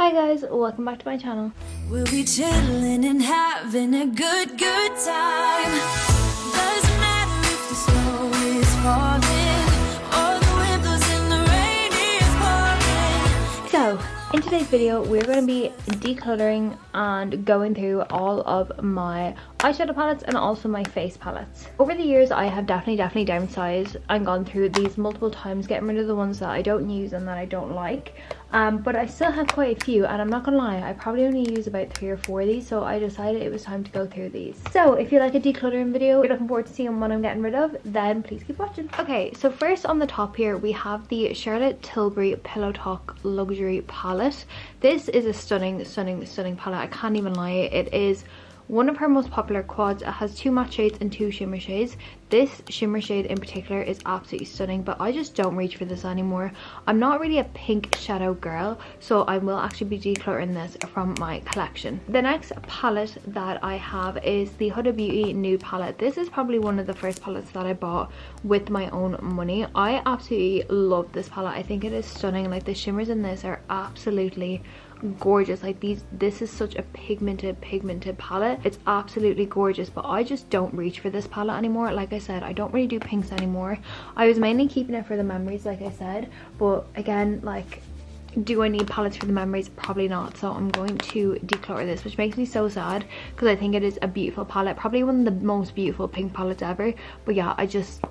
Hi guys, welcome back to my channel. We'll be chilling and having a good time. Doesn't matter if the snow is falling or the wind blows and the rain is pouring. So, in today's video, we're going to be decluttering and going through all of my eyeshadow palettes and also my face palettes. Over the years, I have definitely downsized and gone through these multiple times, getting rid of the ones that I don't use and that I don't like. But I still have quite a few, and I'm not gonna lie, I probably only use about 3 or 4 of these, so I decided it was time to go through these. So if you like a decluttering video, you're looking forward to seeing what I'm getting rid of, then please keep watching. Okay, so first on the top here we have the Charlotte Tilbury Pillow Talk Luxury Palette. This is a stunning palette. I can't even lie, it is one of her most popular quads. It has 2 matte shades and 2 shimmer shades. This shimmer shade in particular is absolutely stunning, but I just don't reach for this anymore. I'm not really a pink shadow girl, so I will actually be decluttering this from my collection. The next palette that I have is the Huda Beauty Nude palette. This is probably one of the first palettes that I bought with my own money. I absolutely love this palette. I think it is stunning. Like, the shimmers in this are absolutely gorgeous. Like, this is such a pigmented palette. It's absolutely gorgeous, but I just don't reach for this palette anymore. Like I said, I don't really do pinks anymore. I was mainly keeping it for the memories, like I said, but again, like, do I need palettes for the memories? Probably not. So I'm going to declutter this, which makes me so sad because I think it is a beautiful palette, probably one of the most beautiful pink palettes ever, but yeah, I just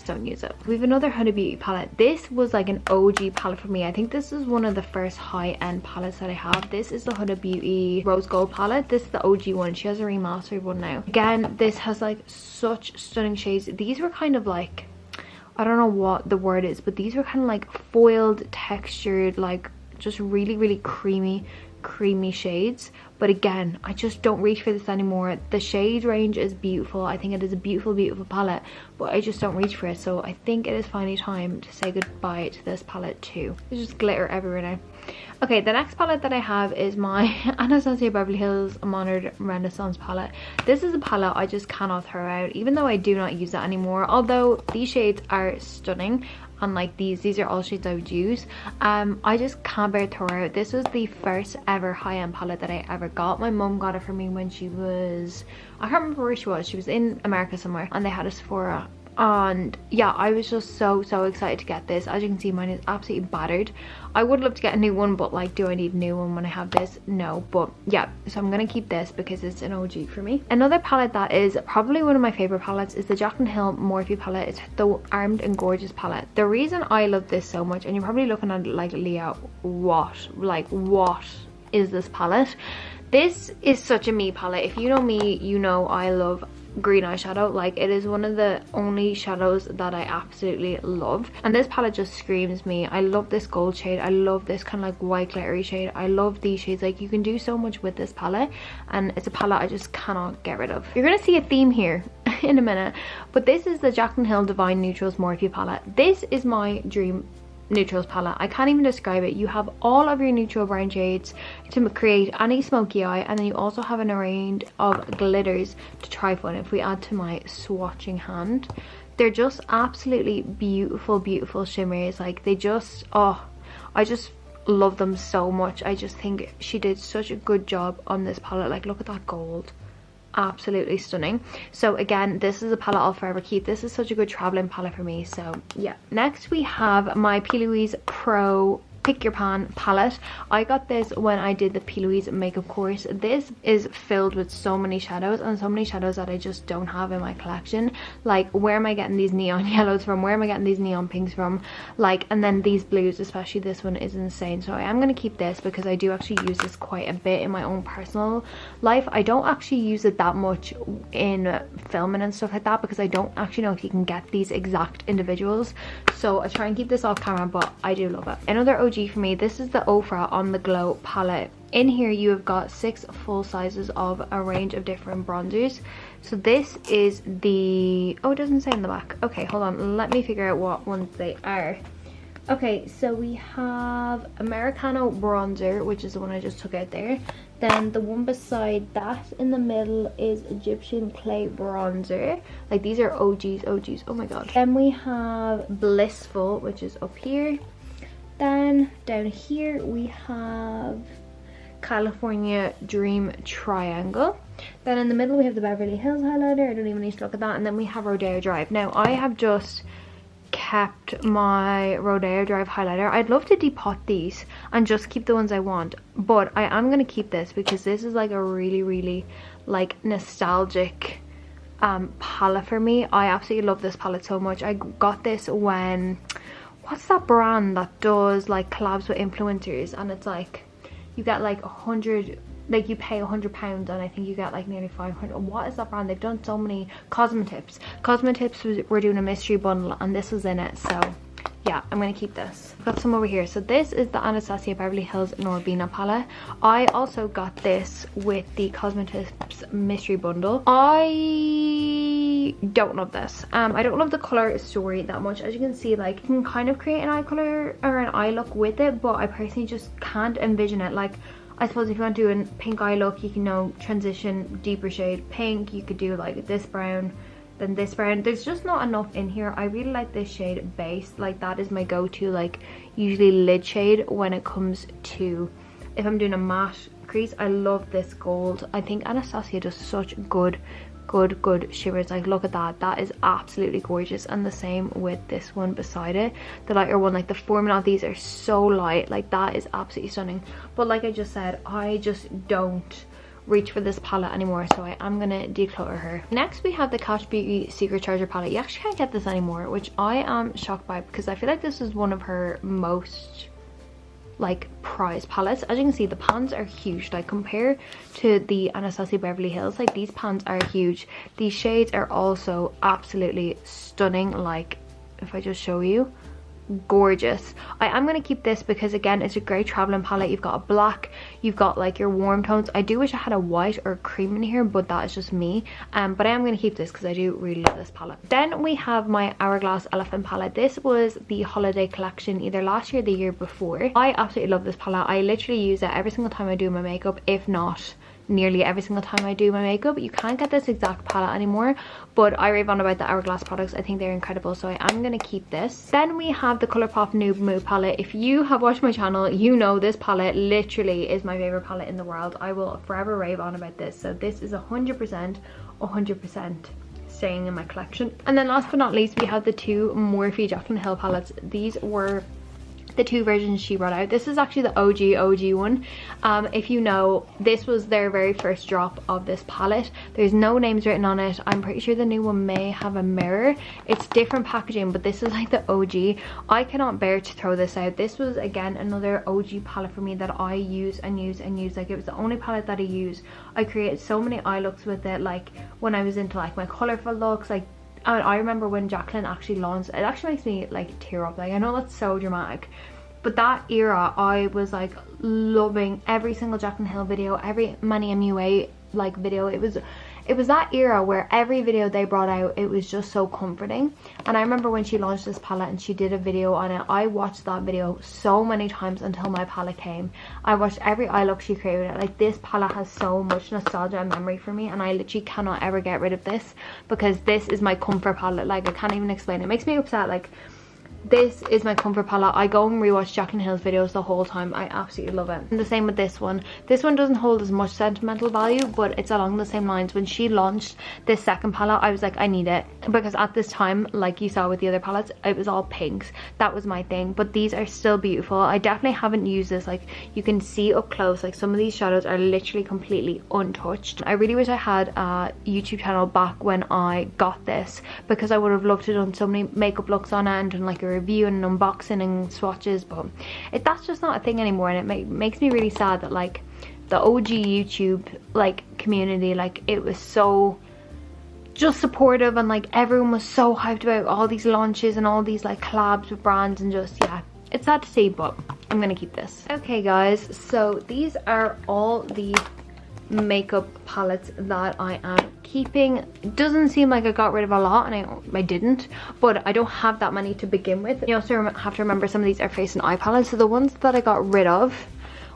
don't use it. We have another Huda Beauty palette. This was like an OG palette for me. I think this is one of the first high-end palettes that I have. This is the Huda Beauty Rose Gold palette. This is the OG one. She has a remastered one now. Again, this has like such stunning shades. These were kind of like, I don't know what the word is, but these were kind of like foiled, textured, like just really creamy shades. But again, I just don't reach for this anymore. The shade range is beautiful. I think it is a beautiful palette, but I just don't reach for it. So I think it is finally time to say goodbye to this palette too. There's just glitter everywhere now. Okay, the next palette that I have is my Anastasia Beverly Hills Modern Renaissance palette. This is a palette I just cannot throw out, even though I do not use it anymore. Although these shades are stunning, unlike these are all shades I would use. I just can't bear to throw out. This was the first ever high-end palette that I ever got. My mum got it for me when she was, I can't remember where she was in America somewhere, and they had a Sephora. And yeah, I was just so excited to get this. As you can see, mine is absolutely battered. I would love to get a new one, but like, do I need a new one when I have this? No. But yeah, so I'm gonna keep this because it's an OG for me. Another palette that is probably one of my favorite palettes is the Jaclyn Hill Morphe palette. It's the Armed and Gorgeous palette. The reason I love this so much, and you're probably looking at it like, Leah, what is this palette? This is such a me palette. If you know me, you know I love green eyeshadow. Like, it is one of the only shadows that I absolutely love, and this palette just screams me. I love this gold shade. I love this kind of like white glittery shade. I love these shades. Like, you can do so much with this palette, and it's a palette I just cannot get rid of. You're gonna see a theme here in a minute, but this is the Jaclyn Hill Divine Neutrals Morphe palette. This is my dream neutrals palette. I can't even describe it. You have all of your neutral brown shades to create any smoky eye, and then you also have an array of glitters to try for. If we add to my swatching hand, they're just absolutely beautiful shimmers. Like, they just, oh, I just love them so much. I just think she did such a good job on this palette. Like, look at that gold. Absolutely stunning. So again, this is a palette I'll forever keep. This is such a good traveling palette for me. So yeah, next we have my P. Louise Pro Pick Your Pan palette. I got this when I did the P. Louise makeup course. This is filled with so many shadows, and so many shadows that I just don't have in my collection. Like, where am I getting these neon yellows from? Where am I getting these neon pinks from? Like, and then these blues, especially this one, is insane. So I am going to keep this because I do actually use this quite a bit in my own personal life. I don't actually use it that much in filming and stuff like that because I don't actually know if you can get these exact individuals. So I try and keep this off camera, but I do love it. Another OG for me, this is the Ofra On The Glow palette. In here you have got 6 full sizes of a range of different bronzers. So this is the, oh, it doesn't say in the back. Okay, hold on, let me figure out what ones they are. Okay, so we have Americano bronzer, which is the one I just took out there. Then the one beside that in the middle is Egyptian clay bronzer. Like, these are OGs. Oh my god. Then we have Blissful, which is up here. Then down here we have California Dream Triangle. Then in the middle we have the Beverly Hills highlighter. I don't even need to look at that. And then we have Rodeo Drive. Now I have just kept my Rodeo Drive highlighter. I'd love to depot these and just keep the ones I want, but I am going to keep this because this is like a really like nostalgic palette for me. I absolutely love this palette so much. I got this when, what's that brand that does like collabs with influencers, and it's like you get like 100, like you pay £100 and I think you get like nearly 500. What is that brand? They've done so many. Cosmetips were doing a mystery bundle and this was in it, so yeah, I'm gonna keep this. I've got some over here. So this is the Anastasia Beverly Hills Norbina palette. I also got this with the Cosmetics mystery bundle. I don't love this. I don't love the color story that much. As you can see, like you can kind of create an eye color or an eye look with it, but I personally just can't envision it. Like, I suppose if you want to do a pink eye look, you can now transition deeper shade pink. You could do like this brown, then this brown. There's just not enough in here. I really like this shade Base. Like that is my go-to, like usually lid shade when it comes to if I'm doing a matte crease. I love this gold. I think Anastasia does such good shimmers. Like look at that, that is absolutely gorgeous. And the same with this one beside it, the lighter one. Like the formula of these are so light, like that is absolutely stunning. But like I just said, I just don't reach for this palette anymore, so I am gonna declutter her. Next we have the Cash Beauty Secret Treasure palette. You actually can't get this anymore, which I am shocked by because I feel like this is one of her most like prize palettes. As you can see, the pans are huge. Like compared to the Anastasia Beverly Hills, like these pans are huge. These shades are also absolutely stunning. Like if I just show you, gorgeous. I am going to keep this because again it's a great traveling palette. You've got a black, you've got like your warm tones. I do wish I had a white or a cream in here, but that is just me. But I am going to keep this because I do really love this palette. Then we have my Hourglass Elephant palette. This was the holiday collection either last year or the year before. I absolutely love this palette. I literally use it every single time I do my makeup, if not nearly every single time I do my makeup. You can't get this exact palette anymore, but I rave on about the Hourglass products. I think they're incredible, so I am going to keep this. Then we have the Colourpop Noob Moo palette. If you have watched my channel, you know this palette literally is my favorite palette in the world. I will forever rave on about this. So this is 100% staying in my collection. And then last but not least, we have the two Morphe Jaclyn Hill palettes. These were the two versions she brought out. This is actually the OG one. If you know, this was their very first drop of this palette. There's no names written on it. I'm pretty sure the new one may have a mirror. It's different packaging, but this is like the OG. I cannot bear to throw this out. This was again another OG palette for me that I use and use and use. Like it was the only palette that I use. I created so many eye looks with it, like when I was into like my colorful looks. Like I remember when Jaclyn actually launched, it actually makes me like tear up. Like I know that's so dramatic, but that era I was like loving every single Jaclyn Hill video, every Manny MUA like video. It was that era where every video they brought out, it was just so comforting. And I remember when she launched this palette and she did a video on it, I watched that video so many times until my palette came. I watched every eye look she created. Like this palette has so much nostalgia and memory for me, and I literally cannot ever get rid of this because this is my comfort palette. Like I can't even explain it. It makes me upset. Like this is my comfort palette. I go and rewatch Jaclyn Hill's videos the whole time. I absolutely love it. And the same with this one. This one doesn't hold as much sentimental value, but it's along the same lines. When she launched this second palette, I was like, I need it, because at this time, like you saw with the other palettes, it was all pinks. That was my thing, but these are still beautiful. I definitely haven't used this. Like you can see up close, like some of these shadows are literally completely untouched. I really wish I had a YouTube channel back when I got this, because I would have loved to have done so many makeup looks on it and done like a review and an unboxing and swatches, but that's just not a thing anymore. And it makes me really sad that like the OG YouTube like community, like it was so just supportive, and like everyone was so hyped about all these launches and all these like collabs with brands, and just yeah, it's sad to see, but I'm gonna keep this. Okay guys, so these are all the makeup palettes that I am keeping. It doesn't seem like I got rid of a lot, and I didn't, but I don't have that many to begin with. You also have to remember some of these are face and eye palettes, so the ones that I got rid of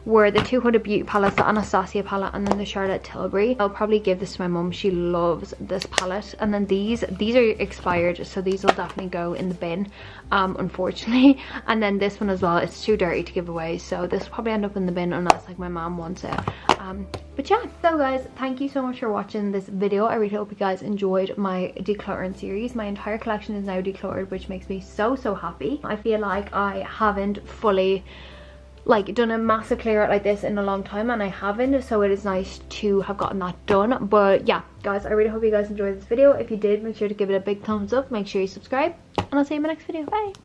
were the 200 Beauty palettes, the Anastasia palette, and then the Charlotte Tilbury. I'll probably give this to my mum. She loves this palette. And then these are expired, so these will definitely go in the bin, unfortunately. And then this one as well, it's too dirty to give away, so this will probably end up in the bin unless like my mom wants it. But yeah, so guys, thank you so much for watching this video. I really hope you guys enjoyed my decluttering series. My entire collection is now decluttered, which makes me so happy. I feel like I haven't fully like done a massive clear out like this in a long time, and I haven't, so it is nice to have gotten that done. But yeah guys, I really hope you guys enjoyed this video. If you did, make sure to give it a big thumbs up, make sure you subscribe, and I'll see you in my next video. Bye.